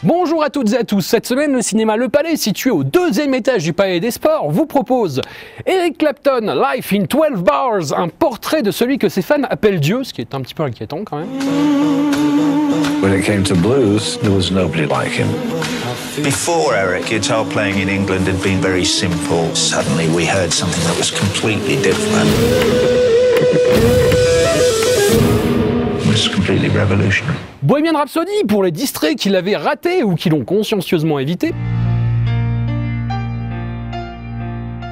Bonjour à toutes et à tous, cette semaine le cinéma Le Palais, situé au 2e étage du Palais des Sports, vous propose Eric Clapton, Life in 12 Bars, un portrait de celui que ses fans appellent Dieu, ce qui est un petit peu inquiétant quand même. When it came to blues, there was nobody like him. Before Eric, guitar playing in England had been very simple. Suddenly we heard something that was completely different. It was completely revolutionary. Bohemian Rhapsody pour les distraits qui l'avaient raté ou qui l'ont consciencieusement évité.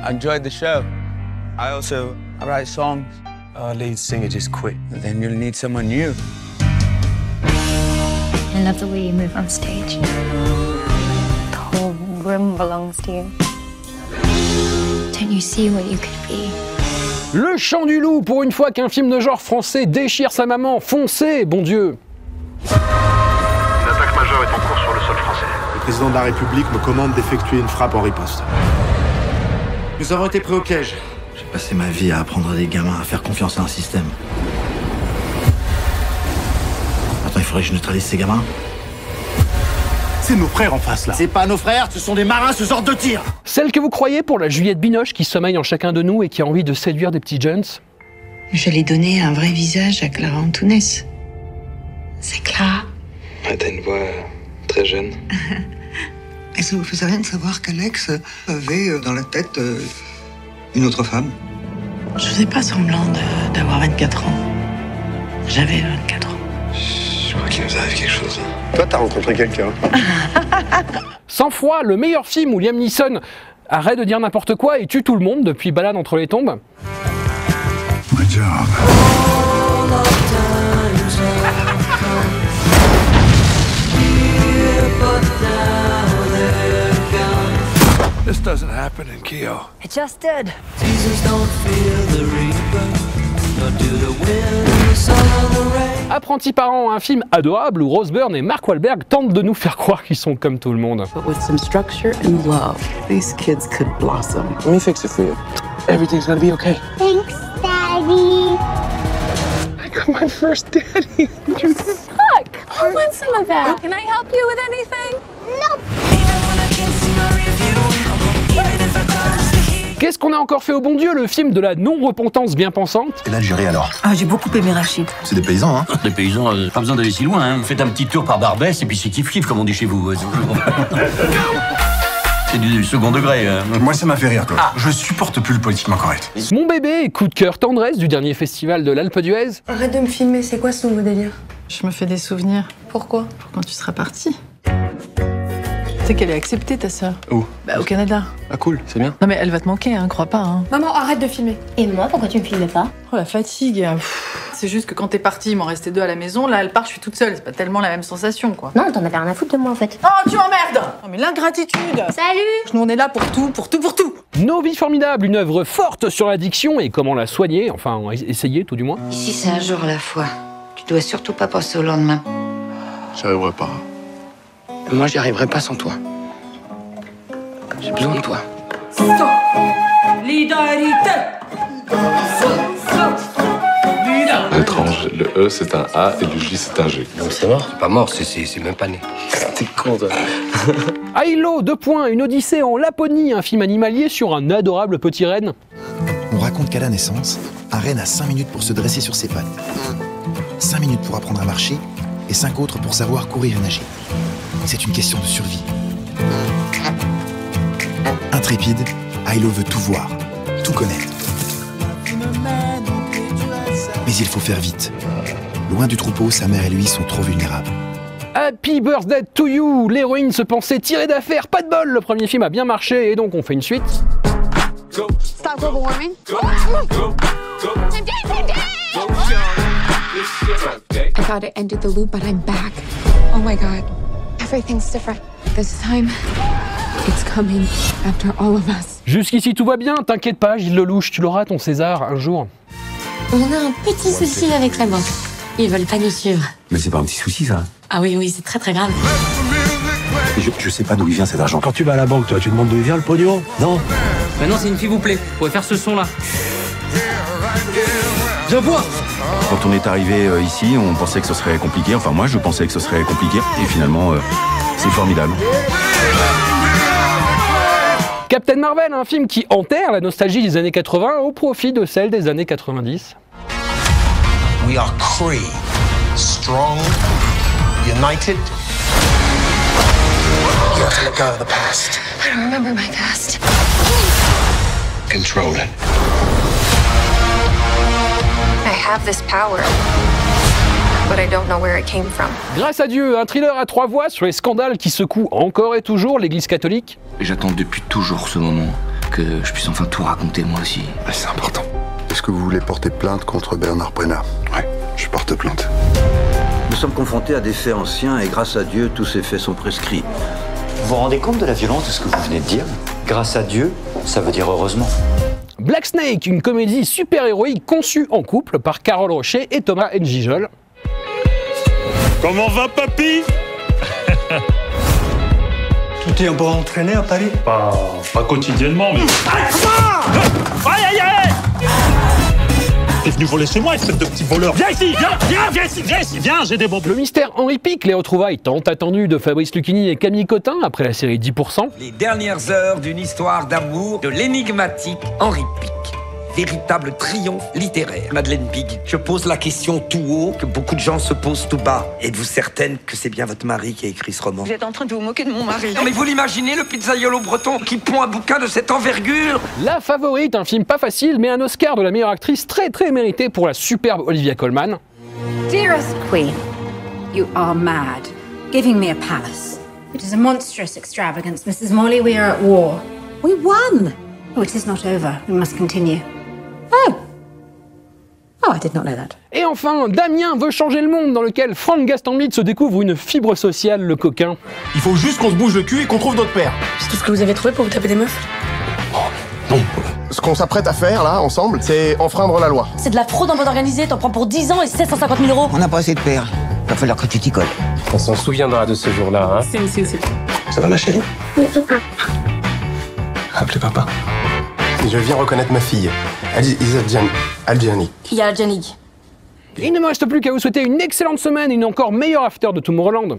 I enjoyed the show. I write songs. Our lead singer just quit. Then you'll need someone new. I love the way you move on stage. The whole room belongs to you. Don't you see what you could be? Le Chant du Loup, pour une fois qu'un film de genre français déchire sa maman, foncez, bon Dieu. Une attaque majeure est en cours sur le sol français. Le président de la République me commande d'effectuer une frappe en riposte. Nous avons été pris au piège. J'ai passé ma vie à apprendre à des gamins à faire confiance à un système. Attends, il faudrait que je neutralise ces gamins. C'est nos frères en face là. C'est pas nos frères, ce sont des marins, ce genre de tir. Celle que vous croyez pour la Juliette Binoche qui sommeille en chacun de nous et qui a envie de séduire des petits jeunes. Je l'ai donné un vrai visage à Clara Antounès. C'est Clara. T'as une voix très jeune. Et ça vous faisait rien de savoir qu'Alex avait dans la tête une autre femme? Je faisais pas semblant d'avoir 24 ans. J'avais 24 ans. Je crois qu'il nous arrive quelque chose. Toi, t'as rencontré quelqu'un. Sans froid, le meilleur film où Liam Neeson arrête de dire n'importe quoi et tue tout le monde depuis Balade entre les tombes. My job. This doesn't happen in Kyo. It just did. Apprenti parent, un film adorable où Rose Byrne et Mark Wahlberg tentent de nous faire croire qu'ils sont comme tout le monde. But with some structure and love, these kids could blossom. Let me fix it for you. Everything's gonna be okay. Thanks, Daddy. I got my first daddy. Look, I want some of that. Can I help you with anything? No. Qu'est-ce qu'on a encore fait au bon Dieu, le film de la non-repentance bien pensante? Et là, le jury alors? Ah, j'ai beaucoup aimé Rachid. C'est des paysans, hein? Des paysans, pas besoin d'aller si loin, hein. Faites un petit tour par Barbès et puis c'est kiff-kiff comme on dit chez vous. C'est du second degré. Moi, ça m'a fait rire, quoi. Je supporte plus le politiquement correct. Mon bébé, coup de cœur tendresse du dernier festival de l'Alpe d'Huez. Arrête de me filmer, c'est quoi ce nouveau délire? Je me fais des souvenirs. Pourquoi? Pour quand tu seras partie. Tu sais qu'elle est acceptée, ta sœur. Où? Bah, au Canada. Ah cool, c'est bien. Non mais elle va te manquer, hein, crois pas, hein. Maman, arrête de filmer. Et moi, pourquoi tu me filmes pas? Oh, la fatigue. C'est juste que quand t'es partie, il m'en restait 2 à la maison. Là, elle part, je suis toute seule. C'est pas tellement la même sensation, quoi. Non, t'en avais rien à foutre de moi en fait. Oh, tu m'emmerdes! Non mais l'ingratitude! Salut! Nous, on est là pour tout, pour tout, pour tout! Nos vies formidables, une œuvre forte sur l'addiction et comment la soigner, enfin essayer tout du moins. Ici, c'est un jour à la fois. Tu dois surtout pas penser au lendemain. J'y arriverai pas. Moi, j'y arriverai pas sans toi. J'ai besoin de toi. Étrange, le E c'est un A et le J c'est un G. Donc c'est mort? C'est pas mort, c'est même pas né. T'es con, toi. Aïlo, 2 points, une odyssée en Laponie, un film animalier sur un adorable petit renne. On raconte qu'à la naissance, un renne a 5 minutes pour se dresser sur ses pattes. 5 minutes pour apprendre à marcher et 5 autres pour savoir courir et nager. C'est une question de survie. Intrépide, Aïlo veut tout voir, tout connaître. Mais il faut faire vite. Loin du troupeau, sa mère et lui sont trop vulnérables. Happy Birthday to You, l'héroïne se pensait tirée d'affaire, pas de bol, le premier film a bien marché et donc on fait une suite. Stop global warming. I thought it ended the loop, but I'm back. Oh my God. Everything's different. This time, it's coming after all of us. Jusqu'ici tout va bien, t'inquiète pas Gilles Lelouch, tu l'auras ton César un jour. On a un petit souci avec la banque. Ils veulent pas nous suivre. Mais c'est pas un petit souci, ça. Ah oui, c'est très très grave. Je sais pas d'où il vient cet argent. Quand tu vas à la banque, toi, tu demandes d'où il vient le pognon? Non. Maintenant, c'est une s'il vous plaît. Vous pouvez faire ce son-là. Viens voir. Quand on est arrivé ici, on pensait que ce serait compliqué. Enfin, moi, je pensais que ce serait compliqué. Et finalement, C'est formidable. Captain Marvel, un film qui enterre la nostalgie des années 80 au profit de celle des années 90. We are Kree. Strong, united. You have to let go of the past. I don't remember my past. Control it. I have this power, but I don't know where it came from. Grâce à Dieu, un thriller à 3 voix sur les scandales qui secouent encore et toujours l'église catholique. J'attends depuis toujours ce moment, que je puisse enfin tout raconter moi aussi. C'est important. Est-ce que vous voulez porter plainte contre Bernard Prenat? Ouais, je porte plainte. Nous sommes confrontés à des faits anciens et grâce à Dieu, tous ces faits sont prescrits. Vous vous rendez compte de la violence de ce que vous venez de dire? Grâce à Dieu, ça veut dire heureusement. Black Snake, une comédie super-héroïque conçue en couple par Carole Rocher et Thomas N'Gijol. Comment va, papy? Tout est un peu entraîné à Paris? Pas quotidiennement, mais... Aïe, aïe, aïe! T'es venu voler chez moi, espèce de petit voleur. Viens ici, viens, j'ai des bonbons. Le mystère Henri Pic, les retrouvailles tant attendues de Fabrice Lucchini et Camille Cotin après la série 10%. Les dernières heures d'une histoire d'amour de l'énigmatique Henri Pic. Véritable triomphe littéraire. Madeleine Big, je pose la question tout haut que beaucoup de gens se posent tout bas. Êtes-vous certaine que c'est bien votre mari qui a écrit ce roman? Vous êtes en train de vous moquer de mon mari. Non mais vous l'imaginez, le pizzaiolo breton qui pond un bouquin de cette envergure? La Favorite, un film pas facile, mais un Oscar de la meilleure actrice très mérité pour la superbe Olivia Colman. Dearest Queen, you are mad. Giving me a palace. It is a monstrous extravagance, Mrs. Morley. We are at war. We won. Oh, it is not over. We must continue. Oh, I did not know that. Et enfin, Damien veut changer le monde, dans lequel Frank Gastambide se découvre une fibre sociale, le coquin. Il faut juste qu'on se bouge le cul et qu'on trouve notre père. C'est tout ce que vous avez trouvé pour vous taper des meufs? Non. Ce qu'on s'apprête à faire, là, ensemble, c'est enfreindre la loi. C'est de la fraude en bande organisée, t'en prends pour 10 ans et 750 000 euros. On n'a pas assez de père. Il va falloir que tu t'y colles. On s'en souviendra de ce jour-là, hein. C'est. Ça va, ma chérie? Oui, papa. Appelez papa. Je viens reconnaître ma fille. Aljani. Qui a Janig. Il ne me reste plus qu'à vous souhaiter une excellente semaine et une encore meilleure after de Tomorrowland.